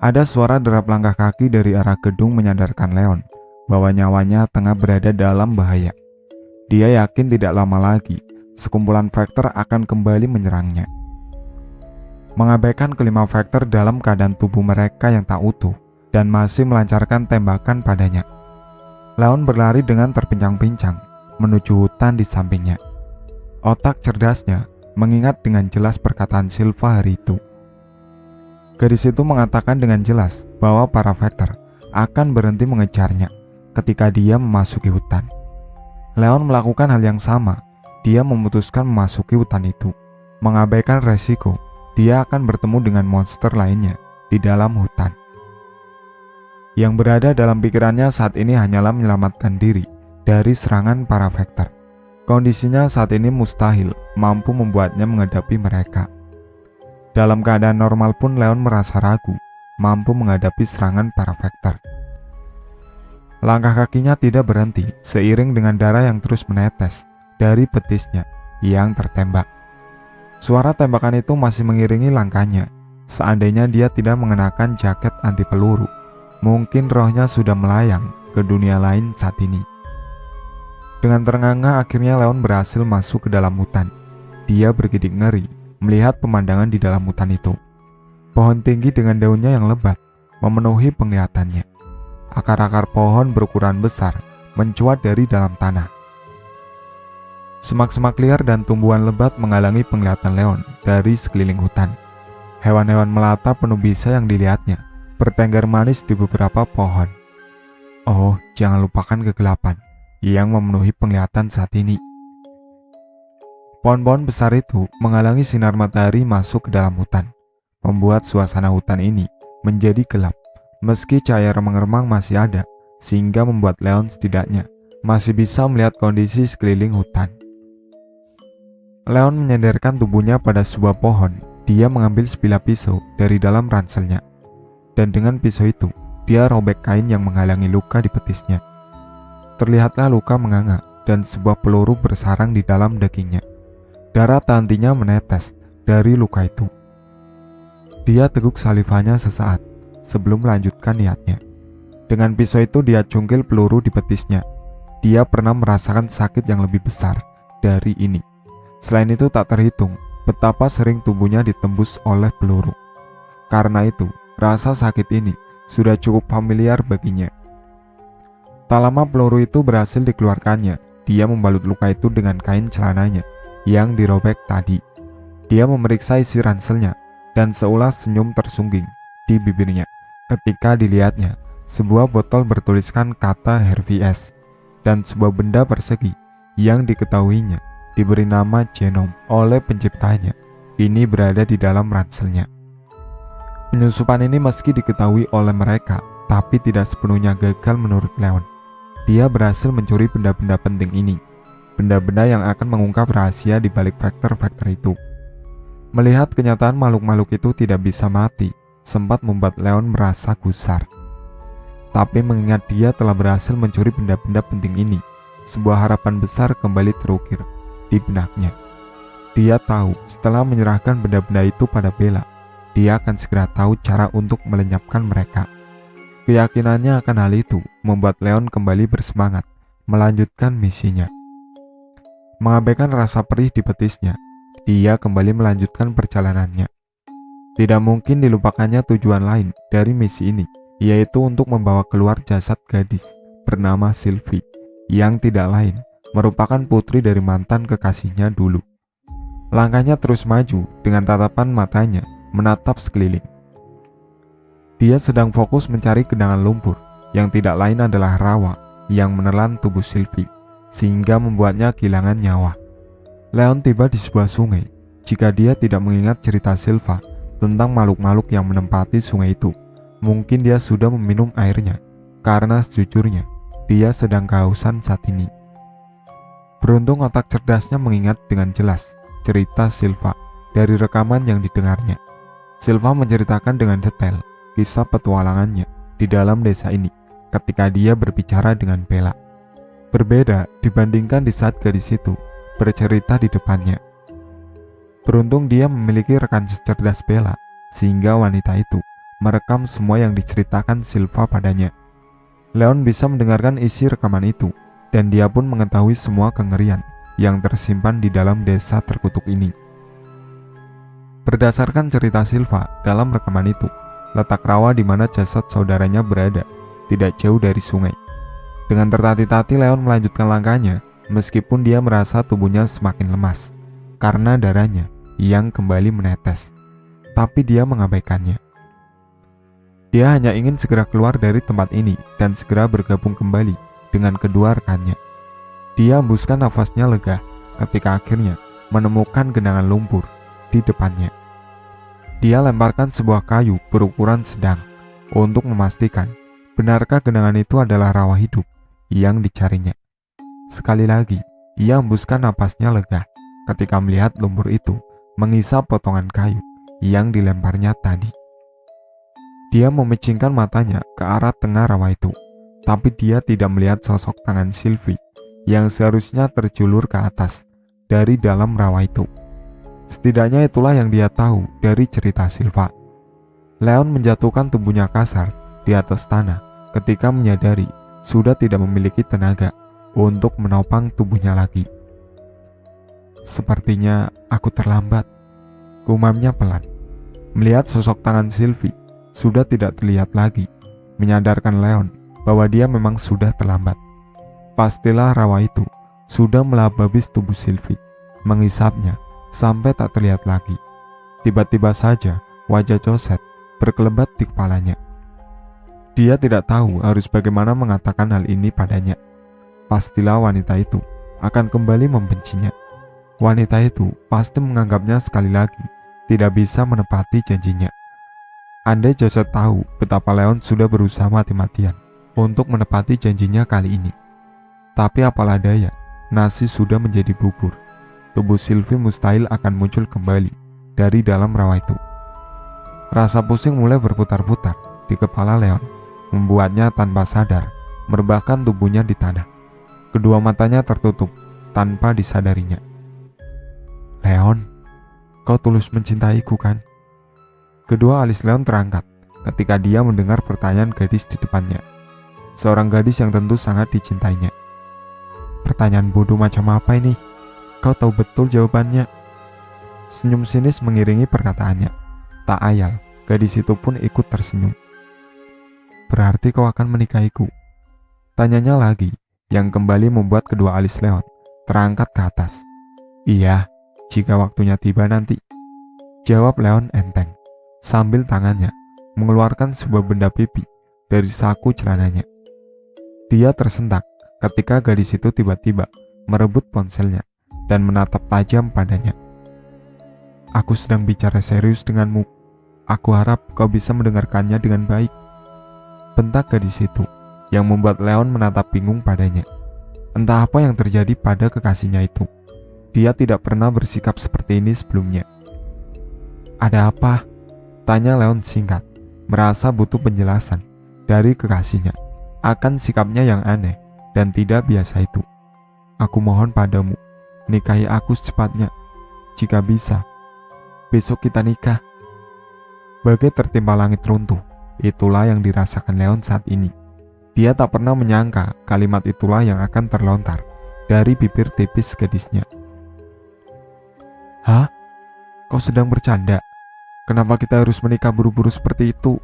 Ada suara derap langkah kaki dari arah gedung menyadarkan Leon bahwa nyawanya tengah berada dalam bahaya. Dia yakin tidak lama lagi sekumpulan Vector akan kembali menyerangnya. Mengabaikan kelima Vector dalam keadaan tubuh mereka yang tak utuh dan masih melancarkan tembakan padanya, Leon berlari dengan terpincang-pincang menuju hutan di sampingnya. Otak cerdasnya mengingat dengan jelas perkataan Silva hari itu. Gadis itu mengatakan dengan jelas bahwa para Vector akan berhenti mengejarnya ketika dia memasuki hutan. Leon melakukan hal yang sama. Dia memutuskan memasuki hutan itu, mengabaikan resiko dia akan bertemu dengan monster lainnya di dalam hutan. Yang berada dalam pikirannya saat ini hanyalah menyelamatkan diri dari serangan para Vector. Kondisinya saat ini mustahil mampu membuatnya menghadapi mereka. Dalam keadaan normal pun Leon merasa ragu mampu menghadapi serangan para Vector. Langkah kakinya tidak berhenti seiring dengan darah yang terus menetes dari betisnya yang tertembak. Suara tembakan itu masih mengiringi langkahnya. Seandainya dia tidak mengenakan jaket anti peluru, mungkin rohnya sudah melayang ke dunia lain saat ini. Dengan terengah-engah akhirnya Leon berhasil masuk ke dalam hutan. Dia bergidik ngeri melihat pemandangan di dalam hutan itu. Pohon tinggi dengan daunnya yang lebat memenuhi penglihatannya. Akar-akar pohon berukuran besar mencuat dari dalam tanah. Semak-semak liar dan tumbuhan lebat menghalangi penglihatan Leon dari sekeliling hutan. Hewan-hewan melata penuh bisa yang dilihatnya bertengger manis di beberapa pohon. Oh, jangan lupakan kegelapan yang memenuhi penglihatan saat ini. Pohon-pohon besar itu menghalangi sinar matahari masuk ke dalam hutan, membuat suasana hutan ini menjadi gelap. Meski cahaya remang-remang masih ada, sehingga membuat Leon setidaknya masih bisa melihat kondisi sekeliling hutan. Leon menyandarkan tubuhnya pada sebuah pohon. Dia mengambil sebilah pisau dari dalam ranselnya, dan dengan pisau itu dia robek kain yang menghalangi luka di betisnya. Terlihatlah luka menganga dan sebuah peluru bersarang di dalam dagingnya. Darah tantinya menetes dari luka itu. Dia teguk salivanya sesaat sebelum melanjutkan niatnya. Dengan pisau itu dia cungkil peluru di betisnya. Dia pernah merasakan sakit yang lebih besar dari ini. Selain itu tak terhitung betapa sering tubuhnya ditembus oleh peluru. Karena itu, rasa sakit ini sudah cukup familiar baginya. Tak lama peluru itu berhasil dikeluarkannya. Dia membalut luka itu dengan kain celananya yang dirobek tadi. Dia memeriksa isi ranselnya dan seulas senyum tersungging di bibirnya ketika dilihatnya sebuah botol bertuliskan kata Harvey S dan sebuah benda persegi yang diketahuinya diberi nama Genom oleh penciptanya. Ini berada di dalam ranselnya. Penyusupan ini meski diketahui oleh mereka, tapi tidak sepenuhnya gagal menurut Leon. Dia berhasil mencuri benda-benda penting ini, benda-benda yang akan mengungkap rahasia di balik Vector-Vector itu. Melihat kenyataan makhluk-makhluk itu tidak bisa mati, sempat membuat Leon merasa gusar. Tapi mengingat dia telah berhasil mencuri benda-benda penting ini, sebuah harapan besar kembali terukir di benaknya. Dia tahu setelah menyerahkan benda-benda itu pada Bella, dia akan segera tahu cara untuk melenyapkan mereka. Keyakinannya akan hal itu membuat Leon kembali bersemangat melanjutkan misinya. Mengabaikan rasa perih di betisnya, dia kembali melanjutkan perjalanannya. Tidak mungkin dilupakannya tujuan lain dari misi ini, yaitu untuk membawa keluar jasad gadis bernama Sylvie, yang tidak lain merupakan putri dari mantan kekasihnya dulu. Langkahnya terus maju dengan tatapan matanya menatap sekeliling. Dia sedang fokus mencari genangan lumpur yang tidak lain adalah rawa yang menelan tubuh Sylvie, sehingga membuatnya kehilangan nyawa. Leon tiba di sebuah sungai. Jika dia tidak mengingat cerita Silva tentang makhluk-makhluk yang menempati sungai itu, mungkin dia sudah meminum airnya, karena sejujurnya dia sedang kehausan saat ini. Beruntung otak cerdasnya mengingat dengan jelas cerita Silva dari rekaman yang didengarnya. Silva menceritakan dengan detail kisah petualangannya di dalam desa ini ketika dia berbicara dengan Bella. Berbeda dibandingkan di saat gadis itu bercerita di depannya. Beruntung dia memiliki rekan secerdas Bella, sehingga wanita itu merekam semua yang diceritakan Silva padanya. Leon bisa mendengarkan isi rekaman itu, dan dia pun mengetahui semua kengerian yang tersimpan di dalam desa terkutuk ini. Berdasarkan cerita Silva dalam rekaman itu, letak rawa di mana jasad saudaranya berada tidak jauh dari sungai. Dengan tertati-tati Leon melanjutkan langkahnya, meskipun dia merasa tubuhnya semakin lemas karena darahnya yang kembali menetes. Tapi dia mengabaikannya. Dia hanya ingin segera keluar dari tempat ini dan segera bergabung kembali dengan kedua rekannya. Dia hembuskan nafasnya lega ketika akhirnya menemukan genangan lumpur di depannya. Dia lemparkan sebuah kayu berukuran sedang untuk memastikan benarkah genangan itu adalah rawa hidup yang dicarinya. Sekali lagi, ia hembuskan napasnya lega ketika melihat lumpur itu mengisap potongan kayu yang dilemparnya tadi. Dia memicingkan matanya ke arah tengah rawa itu, tapi dia tidak melihat sosok tangan Sylvie yang seharusnya terjulur ke atas dari dalam rawa itu. Setidaknya itulah yang dia tahu dari cerita Silva. Leon menjatuhkan tubuhnya kasar di atas tanah ketika menyadari sudah tidak memiliki tenaga untuk menopang tubuhnya lagi. Sepertinya aku terlambat, gumamnya pelan. Melihat sosok tangan Sylvie sudah tidak terlihat lagi, menyadarkan Leon bahwa dia memang sudah terlambat. Pastilah rawa itu sudah melahap habis tubuh Sylvie, mengisapnya sampai tak terlihat lagi. Tiba-tiba saja wajah Josette berkelebat di kepalanya. Dia tidak tahu harus bagaimana mengatakan hal ini padanya. Pastilah wanita itu akan kembali membencinya. Wanita itu pasti menganggapnya sekali lagi tidak bisa menepati janjinya. Andai Josette tahu betapa Leon sudah berusaha mati-matian untuk menepati janjinya kali ini. Tapi apalah daya, nasi sudah menjadi bubur. Tubuh Sylvie mustahil akan muncul kembali dari dalam rawa itu. Rasa pusing mulai berputar-putar di kepala Leon, membuatnya tanpa sadar merebahkan tubuhnya di tanah. Kedua matanya tertutup tanpa disadarinya. Leon, kau tulus mencintaiku kan? Kedua alis Leon terangkat ketika dia mendengar pertanyaan gadis di depannya. Seorang gadis yang tentu sangat dicintainya. Pertanyaan bodoh macam apa ini? Kau tahu betul jawabannya. Senyum sinis mengiringi perkataannya. Tak ayal, gadis itu pun ikut tersenyum. Berarti kau akan menikahiku? Tanyanya lagi, yang kembali membuat kedua alis Leon terangkat ke atas. Iya, jika waktunya tiba nanti, jawab Leon enteng, sambil tangannya mengeluarkan sebuah benda pipi dari saku celananya. Dia tersentak ketika gadis itu tiba-tiba merebut ponselnya dan menatap tajam padanya. Aku sedang bicara serius denganmu. Aku harap kau bisa mendengarkannya dengan baik. Bentak gadis itu yang membuat Leon menatap bingung padanya. Entah apa yang terjadi pada kekasihnya itu. Dia tidak pernah bersikap seperti ini sebelumnya. Ada apa? Tanya Leon singkat, merasa butuh penjelasan dari kekasihnya akan sikapnya yang aneh dan tidak biasa itu. Aku mohon padamu, nikahi aku secepatnya. Jika bisa, besok kita nikah. Bagai tertimpa langit runtuh, itulah yang dirasakan Leon saat ini. Dia tak pernah menyangka kalimat itulah yang akan terlontar dari bibir tipis gadisnya. Hah? Kau sedang bercanda? Kenapa kita harus menikah buru-buru seperti itu?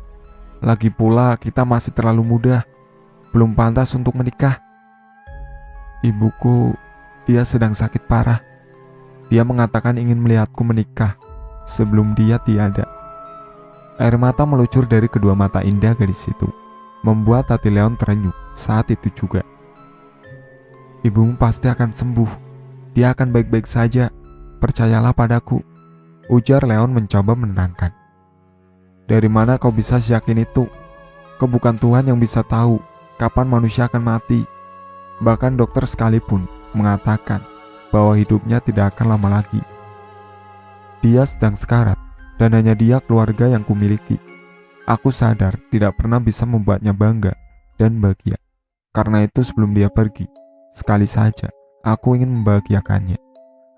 Lagi pula kita masih terlalu muda, belum pantas untuk menikah. Ibuku, dia sedang sakit parah. Dia mengatakan ingin melihatku menikah sebelum dia tiada. Air mata melucur dari kedua mata indah gadis itu, membuat hati Leon terenyuh saat itu juga. Ibumu pasti akan sembuh. Dia akan baik-baik saja. Percayalah padaku, ujar Leon mencoba menenangkan. Dari mana kau bisa yakin itu? Kau bukan Tuhan yang bisa tahu kapan manusia akan mati. Bahkan dokter sekalipun mengatakan bahwa hidupnya tidak akan lama lagi. Dia sedang sekarat dan hanya dia keluarga yang kumiliki. Aku sadar tidak pernah bisa membuatnya bangga dan bahagia. Karena itu sebelum dia pergi, sekali saja aku ingin membahagiakannya.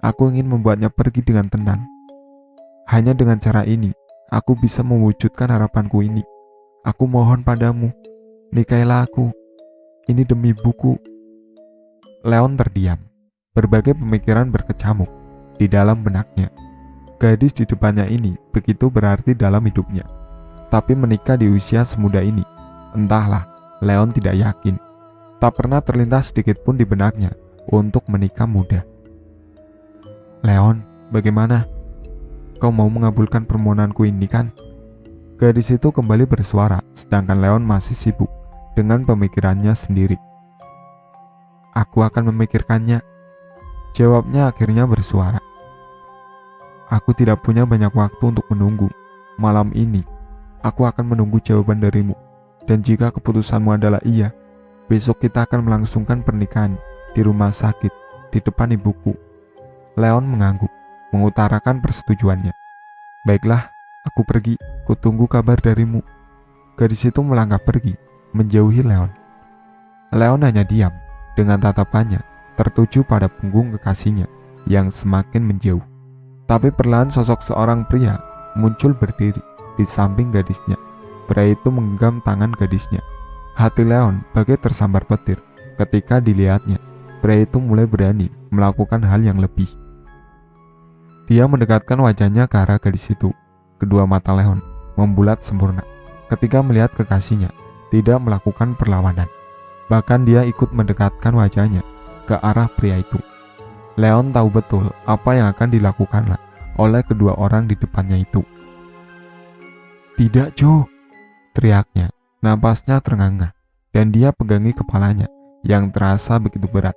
Aku ingin membuatnya pergi dengan tenang. Hanya dengan cara ini, aku bisa mewujudkan harapanku ini. Aku mohon padamu, nikahilah aku. Ini demi buku. Leon terdiam. Berbagai pemikiran berkecamuk di dalam benaknya. Gadis di depannya ini begitu berarti dalam hidupnya. Tapi menikah di usia semuda ini, entahlah, Leon tidak yakin. Tak pernah terlintas sedikit pun di benaknya untuk menikah muda. Leon, bagaimana? Kau mau mengabulkan permohonanku ini kan? Gadis itu kembali bersuara, sedangkan Leon masih sibuk dengan pemikirannya sendiri. Aku akan memikirkannya, jawabnya akhirnya bersuara. Aku tidak punya banyak waktu untuk menunggu. Malam ini, aku akan menunggu jawaban darimu. Dan jika keputusanmu adalah iya, besok kita akan melangsungkan pernikahan di rumah sakit di depan ibuku. Leon mengangguk, mengutarakan persetujuannya. Baiklah, aku pergi, kutunggu kabar darimu. Gadis itu melangkah pergi, menjauhi Leon. Leon hanya diam, dengan tatapannya tertuju pada punggung kekasihnya yang semakin menjauh. Tapi perlahan sosok seorang pria muncul berdiri di samping gadisnya. Pria itu menggenggam tangan gadisnya. Hati Leon bagai tersambar petir ketika dilihatnya. Pria itu mulai berani melakukan hal yang lebih. Dia mendekatkan wajahnya ke arah gadis itu. Kedua mata Leon membulat sempurna ketika melihat kekasihnya tidak melakukan perlawanan. Bahkan dia ikut mendekatkan wajahnya ke arah pria itu. Leon tahu betul apa yang akan dilakukannya oleh kedua orang di depannya itu. Tidak, Joe, teriaknya. Napasnya terengah-engah dan dia pegangi kepalanya yang terasa begitu berat.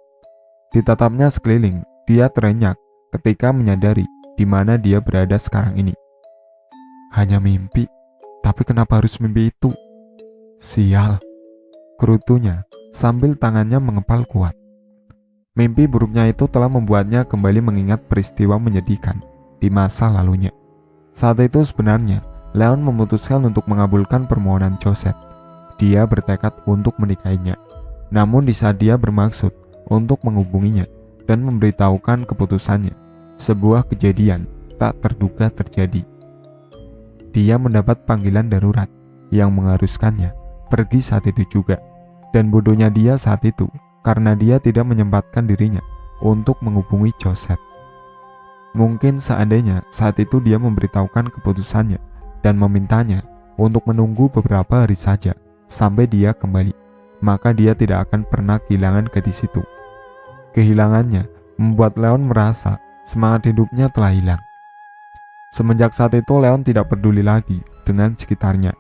Ditatapnya sekeliling, dia terenyak ketika menyadari di mana dia berada sekarang ini. Hanya mimpi, tapi kenapa harus mimpi itu? Sial, kerutunya sambil tangannya mengepal kuat. Mimpi buruknya itu telah membuatnya kembali mengingat peristiwa menyedihkan di masa lalunya. Saat itu sebenarnya Leon memutuskan untuk mengabulkan permohonan Joseph. Dia bertekad untuk menikahinya. Namun di saat dia bermaksud untuk menghubunginya dan memberitahukan keputusannya, sebuah kejadian tak terduga terjadi. Dia mendapat panggilan darurat yang mengharuskannya pergi saat itu juga. Dan bodohnya dia saat itu karena dia tidak menyempatkan dirinya untuk menghubungi Joseph. Mungkin seandainya saat itu dia memberitahukan keputusannya dan memintanya untuk menunggu beberapa hari saja sampai dia kembali, maka dia tidak akan pernah kehilangan gadis itu. Kehilangannya membuat Leon merasa semangat hidupnya telah hilang. Semenjak saat itu Leon tidak peduli lagi dengan sekitarnya.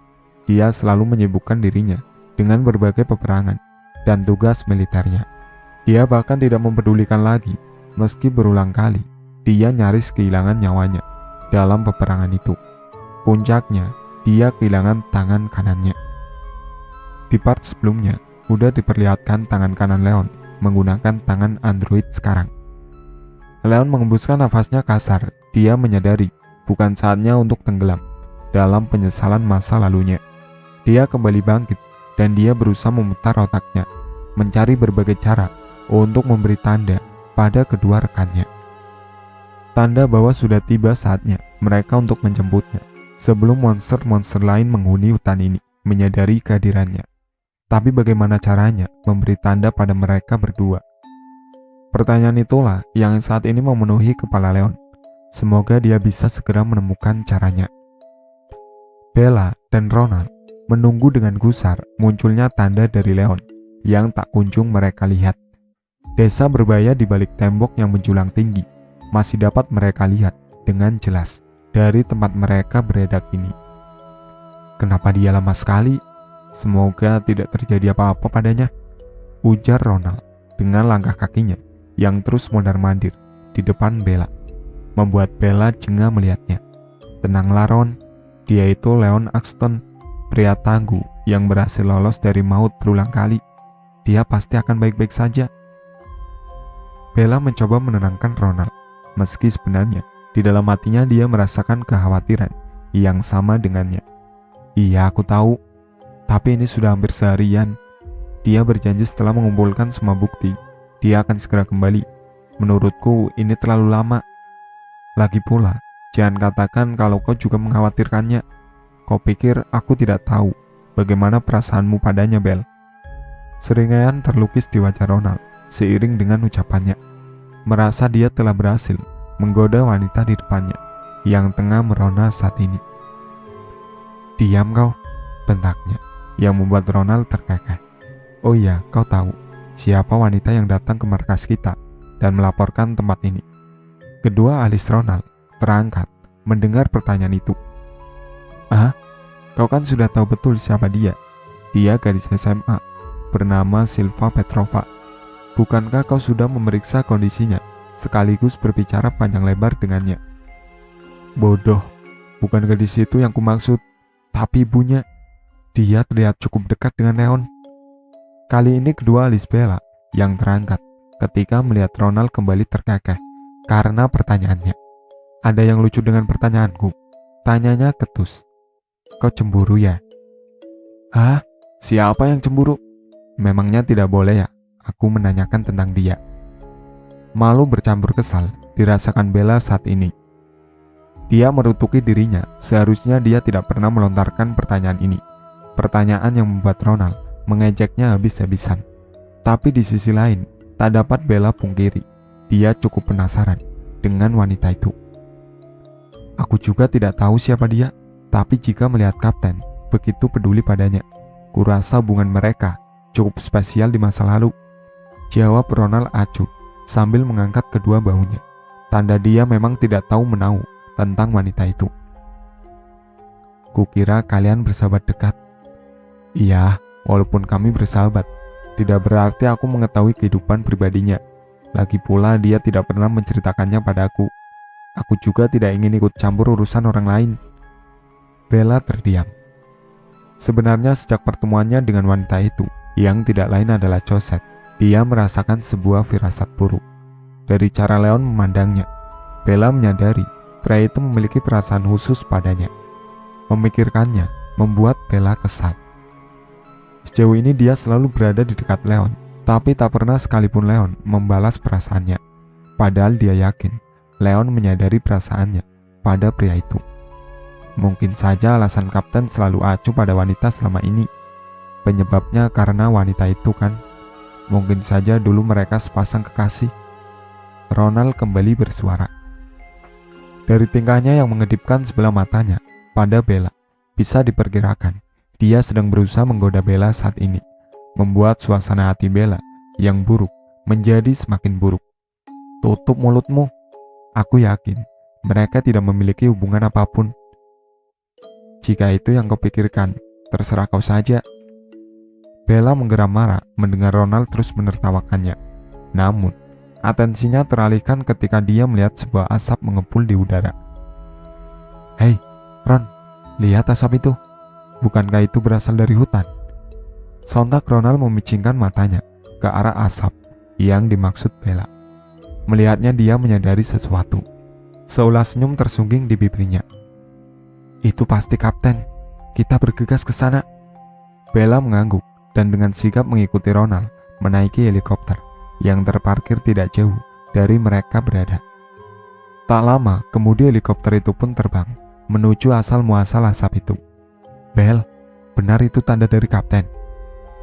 Dia selalu menyibukkan dirinya dengan berbagai peperangan dan tugas militernya. Dia bahkan tidak mempedulikan lagi meski berulang kali dia nyaris kehilangan nyawanya dalam peperangan itu. Puncaknya, dia kehilangan tangan kanannya. Di part sebelumnya, udah diperlihatkan tangan kanan Leon menggunakan tangan android sekarang. Leon mengembuskan nafasnya kasar. Dia menyadari bukan saatnya untuk tenggelam dalam penyesalan masa lalunya. Dia kembali bangkit dan dia berusaha memutar otaknya, mencari berbagai cara untuk memberi tanda pada kedua rekannya. Tanda bahwa sudah tiba saatnya mereka untuk menjemputnya sebelum monster-monster lain menghuni hutan ini menyadari kehadirannya. Tapi bagaimana caranya memberi tanda pada mereka berdua? Pertanyaan itulah yang saat ini memenuhi kepala Leon. Semoga dia bisa segera menemukan caranya. Bella dan Ronald menunggu dengan gusar munculnya tanda dari Leon yang tak kunjung mereka lihat. Desa berbahaya di balik tembok yang menjulang tinggi masih dapat mereka lihat dengan jelas dari tempat mereka berada kini. Kenapa dia lama sekali? Semoga tidak terjadi apa-apa padanya, ujar Ronald dengan langkah kakinya yang terus mondar-mandir di depan Bella, membuat Bella jengah melihatnya. Tenanglah Ron, dia itu Leon Axton, pria tangguh yang berhasil lolos dari maut berulang kali. Dia pasti akan baik-baik saja. Bella mencoba menenangkan Ronald, meski sebenarnya di dalam hatinya dia merasakan kekhawatiran yang sama dengannya. Iya, aku tahu, tapi ini sudah hampir seharian. Dia berjanji setelah mengumpulkan semua bukti, dia akan segera kembali. Menurutku ini terlalu lama. Lagi pula, Jangan katakan kalau kau juga mengkhawatirkannya. Kau pikir aku tidak tahu bagaimana perasaanmu padanya, Bel?" Seringaian terlukis di wajah Ronald seiring dengan ucapannya. Merasa dia telah berhasil menggoda wanita di depannya yang tengah merona saat ini. "Diam kau," bentaknya, yang membuat Ronald terkekeh. "Oh iya, kau tahu siapa wanita yang datang ke markas kita dan melaporkan tempat ini?" Kedua alis Ronald terangkat mendengar pertanyaan itu. "Ah, kau kan sudah tahu betul siapa dia. Dia gadis SMA, bernama Silva Petrova. Bukankah kau sudah memeriksa kondisinya, sekaligus berbicara panjang lebar dengannya?" "Bodoh, bukan gadis itu yang kumaksud, tapi ibunya. Dia terlihat cukup dekat dengan Leon." Kali ini kedua alis Bella yang terangkat ketika melihat Ronald kembali terkekeh karena pertanyaannya. "Ada yang lucu dengan pertanyaanku?" tanyanya ketus. "Kau cemburu ya?" "Hah? Siapa yang cemburu? Memangnya tidak boleh ya aku menanyakan tentang dia?" Malu bercampur kesal dirasakan Bella saat ini. Dia merutuki dirinya, seharusnya dia tidak pernah melontarkan pertanyaan ini. Pertanyaan yang membuat Ronald mengejeknya habis-habisan. Tapi di sisi lain, tak dapat Bella pungkiri, dia cukup penasaran dengan wanita itu. "Aku juga tidak tahu siapa dia, tapi jika melihat Kapten begitu peduli padanya, kurasa hubungan mereka cukup spesial di masa lalu," jawab Ronald acuh sambil mengangkat kedua bahunya. Tanda dia memang tidak tahu menau tentang wanita itu. "Kukira kalian bersahabat dekat." "Iya, walaupun kami bersahabat, tidak berarti aku mengetahui kehidupan pribadinya. Lagi pula dia tidak pernah menceritakannya padaku. Aku juga tidak ingin ikut campur urusan orang lain." Bella terdiam. Sebenarnya sejak pertemuannya dengan wanita itu, yang tidak lain adalah Cosette, dia merasakan sebuah firasat buruk. Dari cara Leon memandangnya, Bella menyadari pria itu memiliki perasaan khusus padanya. Memikirkannya membuat Bella kesal. Sejauh ini dia selalu berada di dekat Leon, tapi tak pernah sekalipun Leon membalas perasaannya. Padahal dia yakin Leon menyadari perasaannya pada pria itu. Mungkin saja alasan Kapten selalu acuh pada wanita selama ini, penyebabnya karena wanita itu kan. Mungkin saja dulu mereka sepasang kekasih. Ronald kembali bersuara. Dari tingkahnya yang mengedipkan sebelah matanya pada Bella, bisa diperkirakan dia sedang berusaha menggoda Bella saat ini, membuat suasana hati Bella yang buruk menjadi semakin buruk. "Tutup mulutmu. Aku yakin mereka tidak memiliki hubungan apapun. Jika itu yang kau pikirkan, terserah kau saja." Bella menggeram marah mendengar Ronald terus menertawakannya. Namun, atensinya teralihkan ketika dia melihat sebuah asap mengepul di udara. "Hei, Ron, lihat asap itu. Bukankah itu berasal dari hutan?" Sontak Ronald memicingkan matanya ke arah asap yang dimaksud Bella. Melihatnya dia menyadari sesuatu. Seulas senyum tersungging di bibirnya. "Itu pasti Kapten. Kita bergegas ke sana." Bella mengangguk dan dengan sigap mengikuti Ronald menaiki helikopter yang terparkir tidak jauh dari mereka berada. Tak lama kemudian helikopter itu pun terbang menuju asal muasal asap itu. "Bel, benar itu tanda dari Kapten?"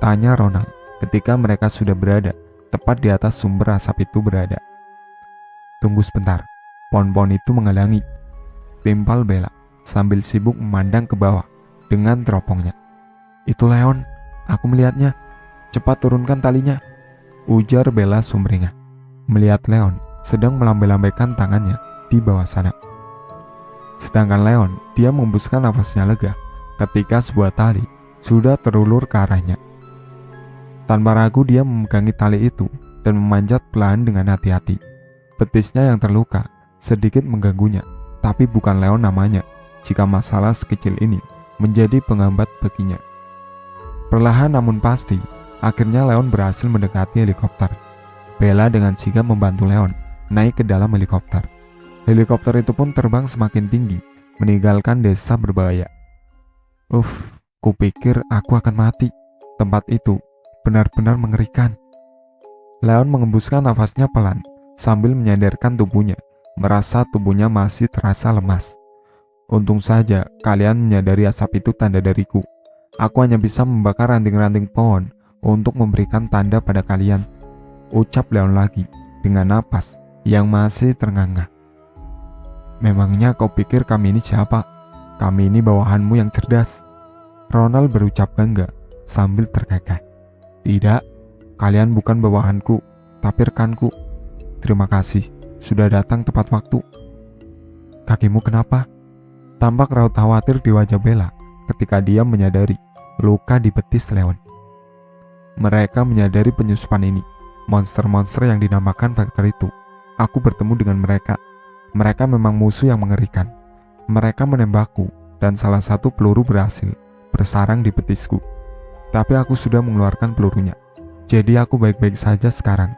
tanya Ronald ketika mereka sudah berada tepat di atas sumber asap itu berada. "Tunggu sebentar, pohon-pohon itu menghalangi," timpal Bella sambil sibuk memandang ke bawah dengan teropongnya. "Itu Leon, aku melihatnya. Cepat turunkan talinya," ujar Bella sumringah, melihat Leon sedang melambai-lambaikan tangannya di bawah sana. Sedangkan Leon, dia menghembuskan nafasnya lega ketika sebuah tali sudah terulur ke arahnya. Tanpa ragu dia memegangi tali itu dan memanjat pelan dengan hati-hati. Betisnya yang terluka sedikit mengganggunya, tapi bukan Leon namanya jika masalah sekecil ini menjadi penghambat baginya. Perlahan namun pasti, akhirnya Leon berhasil mendekati helikopter. Bella dengan sigap membantu Leon naik ke dalam helikopter. Helikopter itu pun terbang semakin tinggi, meninggalkan desa berbahaya. Kupikir aku akan mati. Tempat itu benar-benar mengerikan." Leon mengembuskan nafasnya pelan sambil menyandarkan tubuhnya merasa tubuhnya masih terasa lemas. Untung saja kalian menyadari asap itu tanda dariku. Aku hanya bisa membakar ranting-ranting pohon untuk memberikan tanda pada kalian, ucap Leon lagi dengan napas yang masih terengah-engah. Memangnya kau pikir kami ini siapa? Kami ini bawahanmu yang cerdas. Ronald berucap bangga sambil terkekeh. Tidak, kalian bukan bawahanku, tapi rekanku. Terima kasih, sudah datang tepat waktu. Kakimu kenapa? Tampak raut khawatir di wajah Bella ketika dia menyadari luka di betis Leon. Mereka menyadari penyusupan ini, monster-monster yang dinamakan Vector itu. Aku bertemu dengan mereka. Mereka memang musuh yang mengerikan. Mereka menembakku dan salah satu peluru berhasil bersarang di betisku. Tapi aku sudah mengeluarkan pelurunya. Jadi aku baik-baik saja sekarang.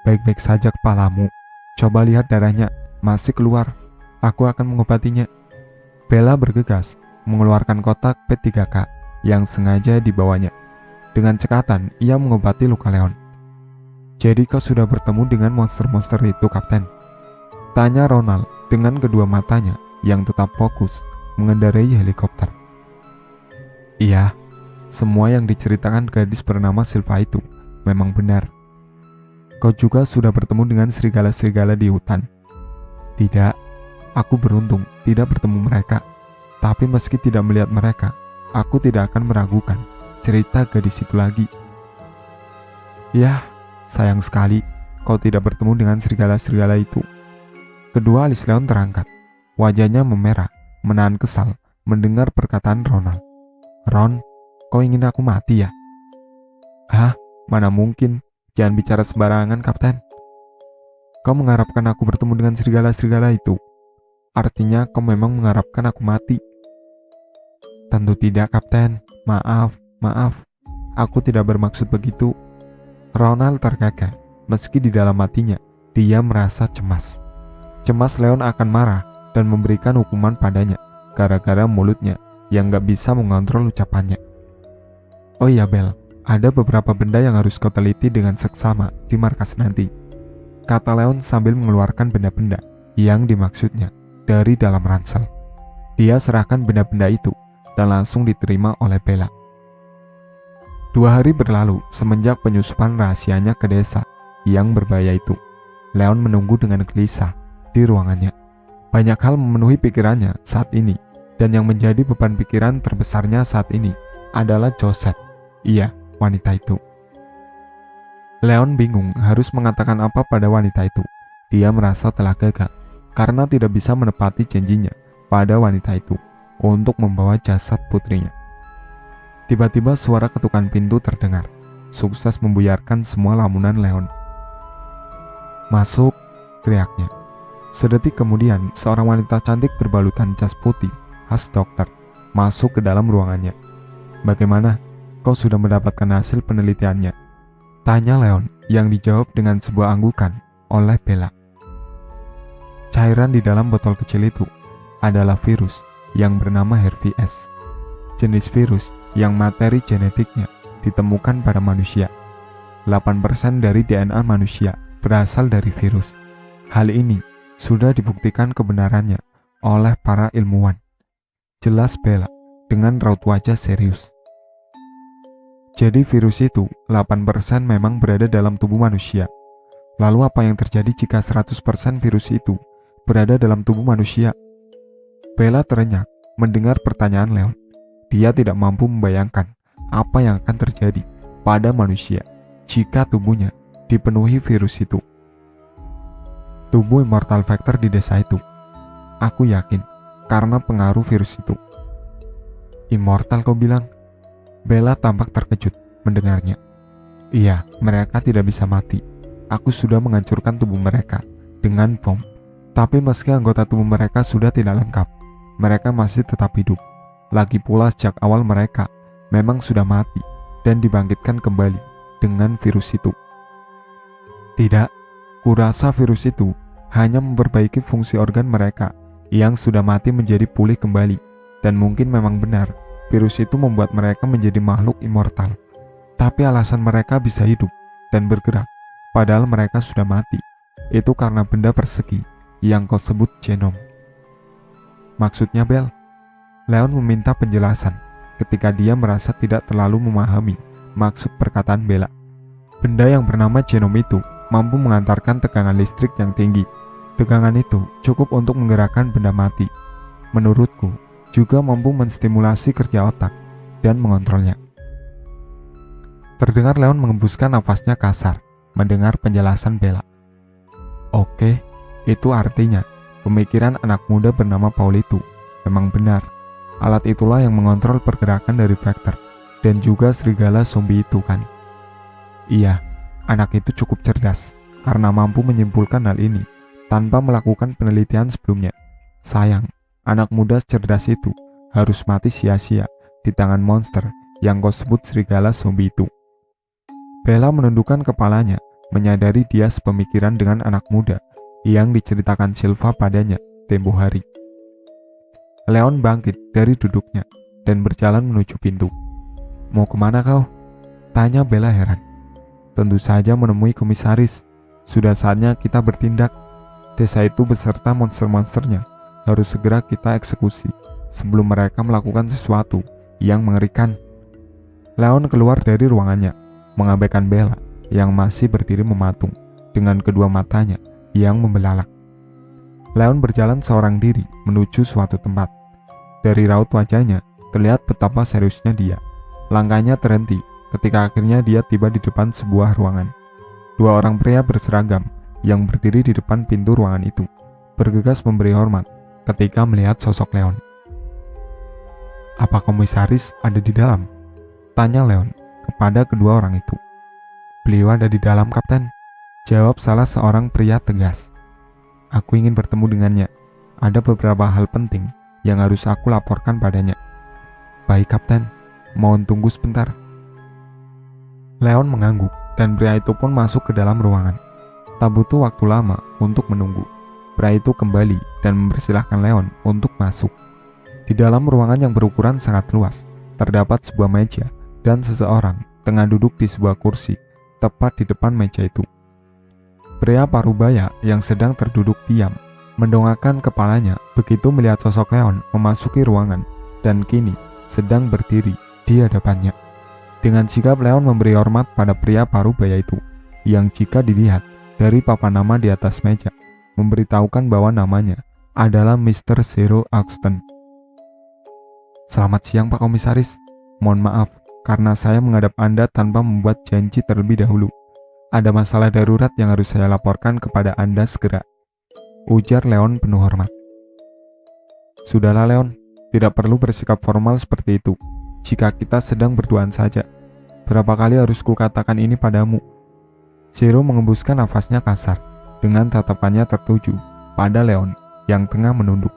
Baik-baik saja kepalamu. Coba lihat darahnya, masih keluar. Aku akan mengobatinya. Bella bergegas mengeluarkan kotak P3K yang sengaja dibawanya. Dengan cekatan, ia mengobati luka Leon. Jadi kau sudah bertemu dengan monster-monster itu, Kapten? Tanya Ronald dengan kedua matanya yang tetap fokus mengendarai helikopter. Iya, semua yang diceritakan gadis bernama Silva itu memang benar. Kau juga sudah bertemu dengan serigala-serigala di hutan? Tidak, aku beruntung tidak bertemu mereka. Tapi meski tidak melihat mereka, aku tidak akan meragukan cerita gadis itu lagi. Yah, sayang sekali kau tidak bertemu dengan serigala-serigala itu. Kedua alis Leon terangkat. Wajahnya memerah, menahan kesal mendengar perkataan Ronald. Ron, kau ingin aku mati ya? Hah, mana mungkin. Jangan bicara sembarangan, Kapten. Kau mengharapkan aku bertemu dengan serigala-serigala itu? Artinya kau memang mengharapkan aku mati? Tentu tidak, Kapten. Maaf. Aku tidak bermaksud begitu. Ronald terkekeh, meski di dalam hatinya dia merasa cemas. Cemas Leon akan marah dan memberikan hukuman padanya gara-gara mulutnya yang gak bisa mengontrol ucapannya. Oh iya Bel, ada beberapa benda yang harus kau teliti dengan seksama di markas nanti, kata Leon sambil mengeluarkan benda-benda yang dimaksudnya dari dalam ransel. Dia serahkan benda-benda itu dan langsung diterima oleh Bella. 2 hari berlalu semenjak penyusupan rahasianya ke desa yang berbahaya itu. Leon menunggu dengan gelisah di ruangannya. Banyak hal memenuhi pikirannya saat ini, dan yang menjadi beban pikiran terbesarnya saat ini adalah Joseph. Iya, wanita itu. Leon bingung harus mengatakan apa pada wanita itu. Dia merasa telah gagal karena tidak bisa menepati janjinya pada wanita itu untuk membawa jasad putrinya. Tiba-tiba suara ketukan pintu terdengar, sukses membuyarkan semua lamunan Leon. Masuk, teriaknya. Sedetik kemudian, seorang wanita cantik berbalutan jas putih khas dokter masuk ke dalam ruangannya. Bagaimana? Kau sudah mendapatkan hasil penelitiannya? Tanya Leon yang dijawab dengan sebuah anggukan oleh Bella. Cairan di dalam botol kecil itu adalah virus yang bernama Herpes. Jenis virus yang materi genetiknya ditemukan pada manusia. 8% dari DNA manusia berasal dari virus. Hal ini sudah dibuktikan kebenarannya oleh para ilmuwan. Jelas Bella dengan raut wajah serius. Jadi virus itu 8% memang berada dalam tubuh manusia. Lalu apa yang terjadi jika 100% virus itu berada dalam tubuh manusia? Bella terenyak mendengar pertanyaan Leon. Dia tidak mampu membayangkan apa yang akan terjadi pada manusia jika tubuhnya dipenuhi virus itu. Tubuh Immortal Vector di desa itu. Aku yakin karena pengaruh virus itu. Immortal kau bilang? Bella tampak terkejut mendengarnya. Iya, mereka tidak bisa mati. Aku sudah menghancurkan tubuh mereka dengan bom. Tapi meski anggota tubuh mereka sudah tidak lengkap, mereka masih tetap hidup. Lagi pula sejak awal mereka memang sudah mati dan dibangkitkan kembali dengan virus itu. Tidak, kurasa virus itu hanya memperbaiki fungsi organ mereka yang sudah mati menjadi pulih kembali. Dan mungkin memang benar, virus itu membuat mereka menjadi makhluk immortal. Tapi alasan mereka bisa hidup dan bergerak padahal mereka sudah mati itu karena benda persegi yang kau sebut genom. Maksudnya, Bel? Leon meminta penjelasan ketika dia merasa tidak terlalu memahami maksud perkataan Bella. Benda yang bernama genom itu mampu mengantarkan tegangan listrik yang tinggi. Tegangan itu cukup untuk menggerakkan benda mati. Menurutku, juga mampu menstimulasi kerja otak dan mengontrolnya. Terdengar Leon mengembuskan nafasnya kasar mendengar penjelasan Bella. Oke, itu artinya pemikiran anak muda bernama Paul itu memang benar. Alat itulah yang mengontrol pergerakan dari Vector dan juga serigala zombie itu kan? Iya, anak itu cukup cerdas karena mampu menyimpulkan hal ini tanpa melakukan penelitian sebelumnya. Sayang, anak muda cerdas itu harus mati sia-sia di tangan monster yang kau sebut serigala zombie itu. Bella menundukkan kepalanya, menyadari dia sepemikiran dengan anak muda yang diceritakan Silva padanya tempo hari. Leon bangkit dari duduknya dan berjalan menuju pintu. Mau kemana kau? Tanya Bella heran. Tentu saja menemui komisaris. Sudah saatnya kita bertindak. Desa itu beserta monster-monsternya harus segera kita eksekusi sebelum mereka melakukan sesuatu yang mengerikan. Leon keluar dari ruangannya, mengabaikan Bella yang masih berdiri mematung dengan kedua matanya yang membelalak. Leon berjalan seorang diri menuju suatu tempat. Dari raut wajahnya, terlihat betapa seriusnya dia. Langkahnya terhenti ketika akhirnya dia tiba di depan sebuah ruangan. Dua orang pria berseragam yang berdiri di depan pintu ruangan itu bergegas memberi hormat ketika melihat sosok Leon. Apa komisaris ada di dalam? Tanya Leon kepada kedua orang itu. Beliau ada di dalam, Kapten. Jawab salah seorang pria tegas. Aku ingin bertemu dengannya. Ada beberapa hal penting yang harus aku laporkan padanya. Baik, Kapten. Mohon tunggu sebentar. Leon mengangguk dan pria itu pun masuk ke dalam ruangan. Tak butuh waktu lama untuk menunggu. Pria itu kembali dan mempersilahkan Leon untuk masuk. Di dalam ruangan yang berukuran sangat luas, terdapat sebuah meja dan seseorang tengah duduk di sebuah kursi tepat di depan meja itu. Pria parubaya yang sedang terduduk diam mendongakkan kepalanya begitu melihat sosok Leon memasuki ruangan dan kini sedang berdiri di hadapannya. Dengan sikap Leon memberi hormat pada pria parubaya itu yang jika dilihat dari papan nama di atas meja memberitahukan bahwa namanya adalah Mr. Zero Axton. Selamat siang, Pak Komisaris. Mohon maaf karena saya menghadap Anda tanpa membuat janji terlebih dahulu. Ada masalah darurat yang harus saya laporkan kepada Anda segera. Ujar Leon penuh hormat. Sudahlah Leon, tidak perlu bersikap formal seperti itu. Jika kita sedang berduaan saja, berapa kali harus kukatakan ini padamu? Zero mengembuskan nafasnya kasar, dengan tatapannya tertuju pada Leon yang tengah menunduk.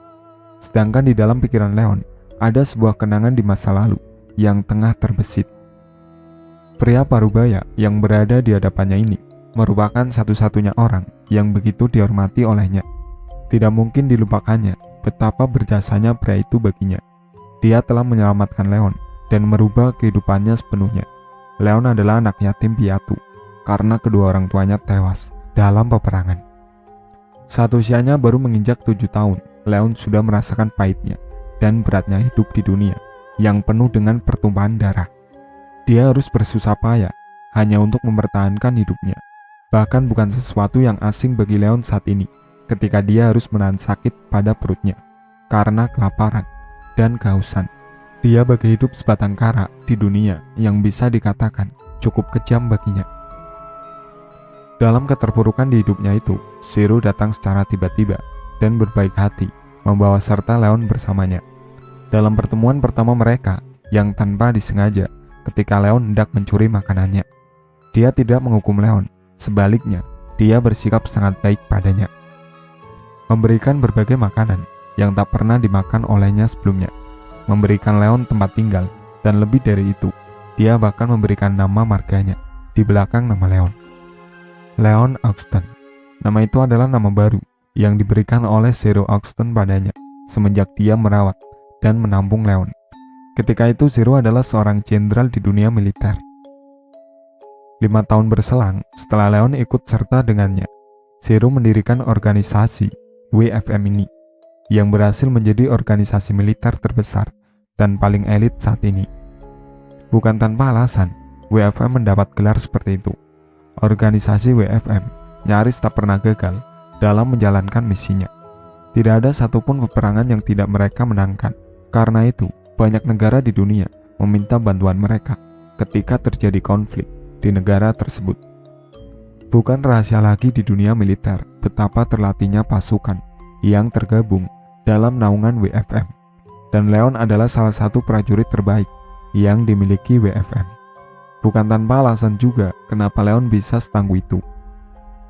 Sedangkan di dalam pikiran Leon, ada sebuah kenangan di masa lalu yang tengah terbesit. Pria parubaya yang berada di hadapannya ini merupakan satu-satunya orang yang begitu dihormati olehnya. Tidak mungkin dilupakannya betapa berjasanya pria itu baginya. Dia telah menyelamatkan Leon dan merubah kehidupannya sepenuhnya. Leon adalah anak yatim piatu karena kedua orang tuanya tewas dalam peperangan. Saat usianya baru menginjak 7 tahun, Leon sudah merasakan pahitnya dan beratnya hidup di dunia yang penuh dengan pertumpahan darah. Dia harus bersusah payah hanya untuk mempertahankan hidupnya. Bahkan bukan sesuatu yang asing bagi Leon saat ini ketika dia harus menahan sakit pada perutnya karena kelaparan dan kehausan. Dia bagi hidup sebatang kara di dunia yang bisa dikatakan cukup kejam baginya. Dalam keterpurukan di hidupnya itu, Zero datang secara tiba-tiba dan berbaik hati membawa serta Leon bersamanya. Dalam pertemuan pertama mereka yang tanpa disengaja ketika Leon hendak mencuri makanannya, dia tidak menghukum Leon. Sebaliknya, dia bersikap sangat baik padanya, memberikan berbagai makanan yang tak pernah dimakan olehnya sebelumnya, memberikan Leon tempat tinggal, dan lebih dari itu, dia bahkan memberikan nama marganya di belakang nama Leon. Leon Axton. Nama itu adalah nama baru yang diberikan oleh Zero Axton padanya semenjak dia merawat dan menampung Leon. Ketika itu Zero adalah seorang jenderal di dunia militer. 5 tahun berselang setelah Leon ikut serta dengannya, Zero mendirikan organisasi WFM ini, yang berhasil menjadi organisasi militer terbesar dan paling elit saat ini. Bukan tanpa alasan, WFM mendapat gelar seperti itu. Organisasi WFM nyaris tak pernah gagal dalam menjalankan misinya. Tidak ada satupun peperangan yang tidak mereka menangkan. Karena itu, banyak negara di dunia meminta bantuan mereka ketika terjadi konflik di negara tersebut. Bukan rahasia lagi di dunia militer betapa terlatihnya pasukan yang tergabung dalam naungan WFM. Dan Leon adalah salah satu prajurit terbaik yang dimiliki WFM. Bukan tanpa alasan juga kenapa Leon bisa setangguh itu.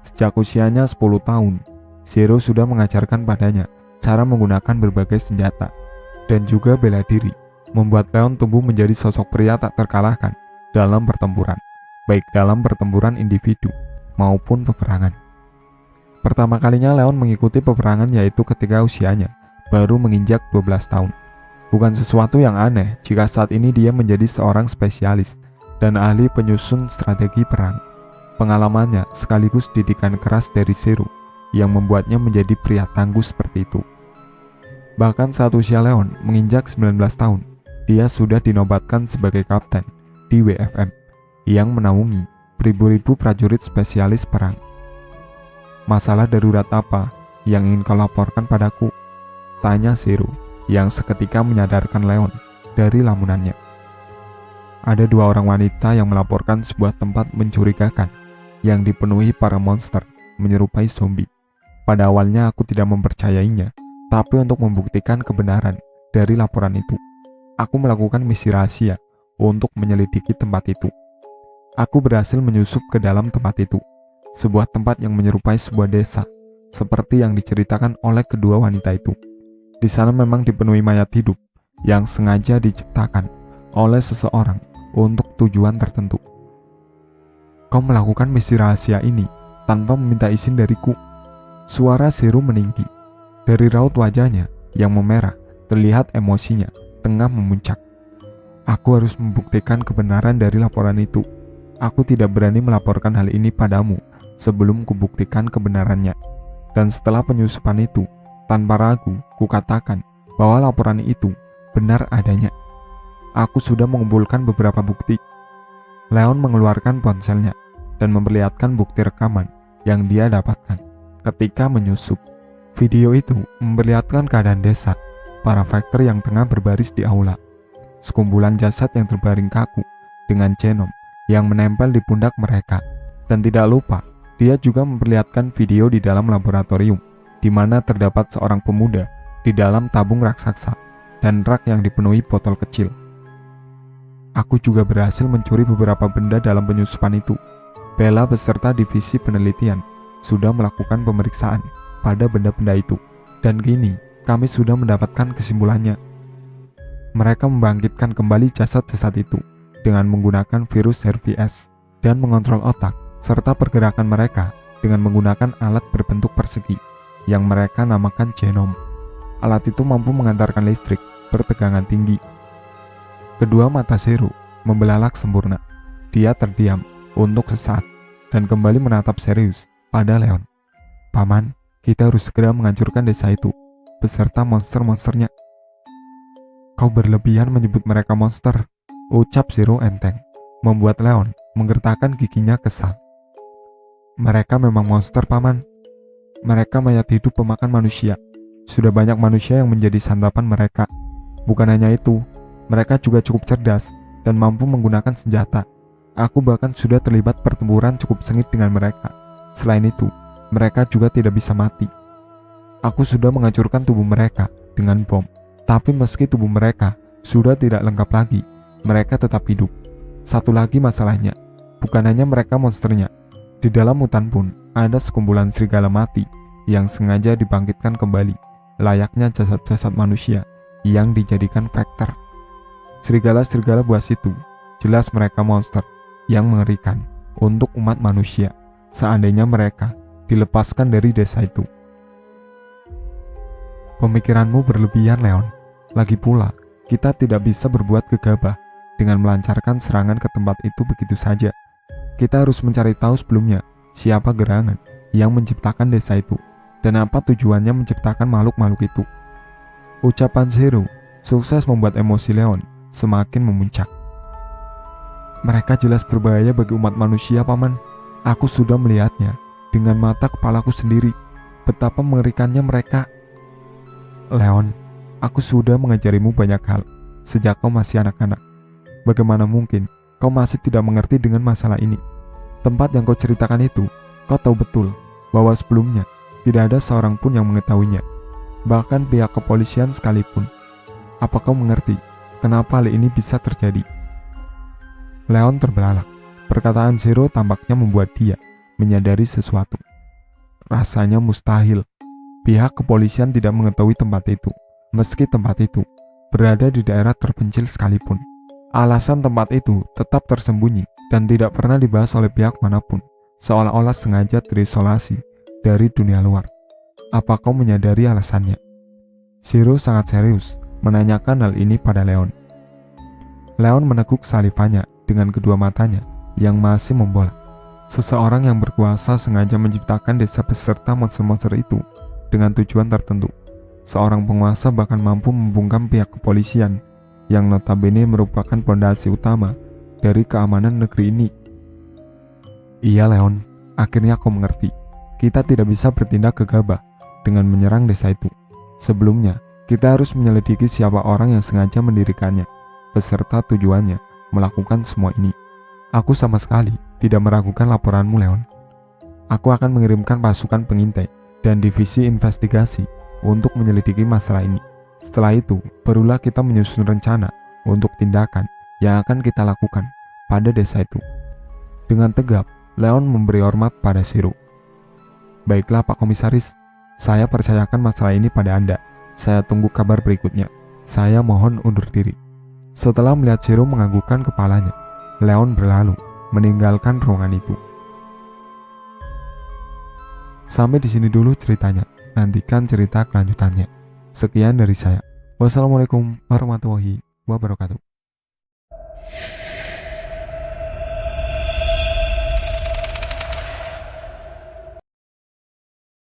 Sejak usianya 10 tahun, Zero sudah mengajarkan padanya cara menggunakan berbagai senjata dan juga bela diri, membuat Leon tumbuh menjadi sosok pria tak terkalahkan dalam pertempuran, baik dalam pertempuran individu maupun peperangan. Pertama kalinya Leon mengikuti peperangan yaitu ketika usianya baru menginjak 12 tahun. Bukan sesuatu yang aneh jika saat ini dia menjadi seorang spesialis dan ahli penyusun strategi perang. Pengalamannya sekaligus didikan keras dari Zero yang membuatnya menjadi pria tangguh seperti itu. Bahkan saat usia Leon menginjak 19 tahun, dia sudah dinobatkan sebagai kapten di WFM yang menaungi beribu-ribu prajurit spesialis perang. Masalah darurat apa yang ingin kau laporkan padaku? Tanya Zero yang seketika menyadarkan Leon dari lamunannya. Ada 2 orang wanita yang melaporkan sebuah tempat mencurigakan yang dipenuhi para monster menyerupai zombie. Pada awalnya aku tidak mempercayainya, tapi untuk membuktikan kebenaran dari laporan itu, aku melakukan misi rahasia untuk menyelidiki tempat itu. Aku berhasil menyusup ke dalam tempat itu, sebuah tempat yang menyerupai sebuah desa, seperti yang diceritakan oleh kedua wanita itu. Di sana memang dipenuhi mayat hidup yang sengaja diciptakan oleh seseorang untuk tujuan tertentu. Kau melakukan misi rahasia ini tanpa meminta izin dariku. Suara Zero meninggi. Dari raut wajahnya yang memerah, terlihat emosinya tengah memuncak. Aku harus membuktikan kebenaran dari laporan itu. Aku tidak berani melaporkan hal ini padamu sebelum kubuktikan kebenarannya. Dan setelah penyusupan itu, tanpa ragu, kukatakan bahwa laporan itu benar adanya. Aku sudah mengumpulkan beberapa bukti. Leon mengeluarkan ponselnya dan memperlihatkan bukti rekaman yang dia dapatkan ketika menyusup. Video itu memperlihatkan keadaan desa, para fighter yang tengah berbaris di aula, sekumpulan jasad yang terbaring kaku dengan genom yang menempel di pundak mereka, dan tidak lupa dia juga memperlihatkan video di dalam laboratorium di mana terdapat seorang pemuda di dalam tabung raksasa dan rak yang dipenuhi botol kecil. Aku juga berhasil mencuri beberapa benda dalam penyusupan itu. Bella beserta divisi penelitian sudah melakukan pemeriksaan pada benda-benda itu, dan kini kami sudah mendapatkan kesimpulannya. Mereka membangkitkan kembali jasad-jasad itu dengan menggunakan virus HRVS dan mengontrol otak serta pergerakan mereka dengan menggunakan alat berbentuk persegi yang mereka namakan genom. Alat itu mampu mengantarkan listrik bertegangan tinggi. Kedua mata Zero membelalak sempurna. Dia terdiam untuk sesaat dan kembali menatap serius pada Leon. Paman, kita harus segera menghancurkan desa itu beserta monster-monsternya. Kau berlebihan menyebut mereka monster, ucap Zero enteng, membuat Leon menggertakkan giginya kesal. Mereka memang monster, Paman. Mereka mayat hidup pemakan manusia. Sudah banyak manusia yang menjadi santapan mereka. Bukan hanya itu, mereka juga cukup cerdas dan mampu menggunakan senjata. Aku bahkan sudah terlibat pertempuran cukup sengit dengan mereka. Selain itu, mereka juga tidak bisa mati. Aku sudah menghancurkan tubuh mereka dengan bom. Tapi meski tubuh mereka sudah tidak lengkap lagi, mereka tetap hidup. Satu lagi masalahnya, bukan hanya mereka monsternya. Di dalam hutan pun ada sekumpulan serigala mati yang sengaja dibangkitkan kembali, layaknya jasad-jasad manusia yang dijadikan vektor. Serigala-serigala buas itu, jelas mereka monster yang mengerikan untuk umat manusia seandainya mereka dilepaskan dari desa itu. Pemikiranmu berlebihan, Leon. Lagi pula, kita tidak bisa berbuat gegabah dengan melancarkan serangan ke tempat itu begitu saja. Kita harus mencari tahu sebelumnya siapa gerangan yang menciptakan desa itu, dan apa tujuannya menciptakan makhluk-makhluk itu. Ucapan Zero sukses membuat emosi Leon semakin memuncak. Mereka jelas berbahaya bagi umat manusia, Paman. Aku sudah melihatnya dengan mata kepalaku sendiri. Betapa mengerikannya mereka. Leon, aku sudah mengajarimu banyak hal sejak kau masih anak-anak. Bagaimana mungkin kau masih tidak mengerti dengan masalah ini? Tempat yang kau ceritakan itu, kau tahu betul bahwa sebelumnya tidak ada seorang pun yang mengetahuinya. Bahkan pihak kepolisian sekalipun. Apa kau mengerti kenapa hal ini bisa terjadi? Leon terbelalak. Perkataan Zero tampaknya membuat dia menyadari sesuatu. Rasanya mustahil pihak kepolisian tidak mengetahui tempat itu, meski tempat itu berada di daerah terpencil sekalipun. Alasan tempat itu tetap tersembunyi dan tidak pernah dibahas oleh pihak manapun, seolah-olah sengaja terisolasi dari dunia luar. Apa kau menyadari alasannya? Zero sangat serius menanyakan hal ini pada Leon. Leon menekuk salivannya dengan kedua matanya yang masih membolak. Seseorang yang berkuasa sengaja menciptakan desa beserta monster-monster itu dengan tujuan tertentu. Seorang penguasa bahkan mampu membungkam pihak kepolisian yang notabene merupakan pondasi utama dari keamanan negeri ini. Iya Leon, akhirnya kau mengerti. Kita tidak bisa bertindak gegabah dengan menyerang desa itu. Sebelumnya, kita harus menyelidiki siapa orang yang sengaja mendirikannya, beserta tujuannya melakukan semua ini. Aku sama sekali tidak meragukan laporanmu, Leon. Aku akan mengirimkan pasukan pengintai dan divisi investigasi untuk menyelidiki masalah ini. Setelah itu, barulah kita menyusun rencana untuk tindakan yang akan kita lakukan pada desa itu. Dengan tegap, Leon memberi hormat pada Zero. Baiklah Pak Komisaris, saya percayakan masalah ini pada Anda. Saya tunggu kabar berikutnya. Saya mohon undur diri. Setelah melihat Zero menganggukkan kepalanya, Leon berlalu meninggalkan ruangan itu. Sampai di sini dulu ceritanya. Nantikan cerita kelanjutannya. Sekian dari saya. Wassalamualaikum warahmatullahi wabarakatuh.